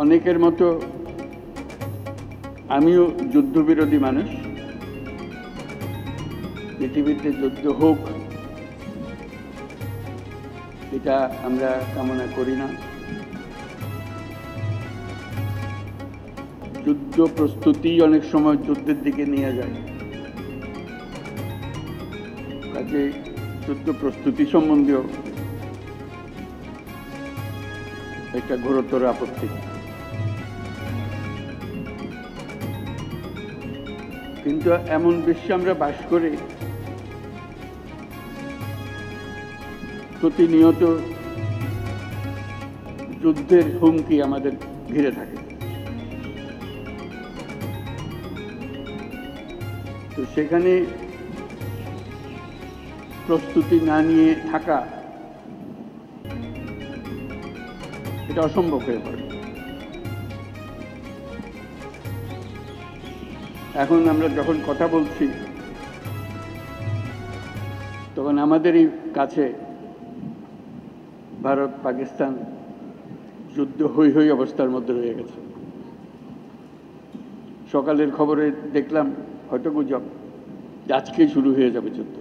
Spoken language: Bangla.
অনেকের মতো আমিও যুদ্ধবিরোধী মানুষ। পৃথিবীতে যুদ্ধ হোক এটা আমরা কামনা করি না। যুদ্ধ প্রস্তুতি অনেক সময় যুদ্ধের দিকে নিয়ে যায়, কাজে যুদ্ধ প্রস্তুতি সম্বন্ধেও একটা ঘোরতর আপত্তি। কিন্তু এমন বিশ্বে আমরা বাস করি প্রতিনিয়ত যুদ্ধের হুমকি আমাদের ঘিরে থাকে। তো সেখানে প্রস্তুতি না নিয়ে থাকা এটা অসম্ভব হয়ে পড়ে। এখন আমরা যখন কথা বলছি তখন আমাদেরই কাছে ভারত পাকিস্তান যুদ্ধ হই হই অবস্থার মধ্যে রয়ে গেছে। সকালের খবরে দেখলাম হয়তো গুজব আজকেই শুরু হয়ে যাবে যুদ্ধ।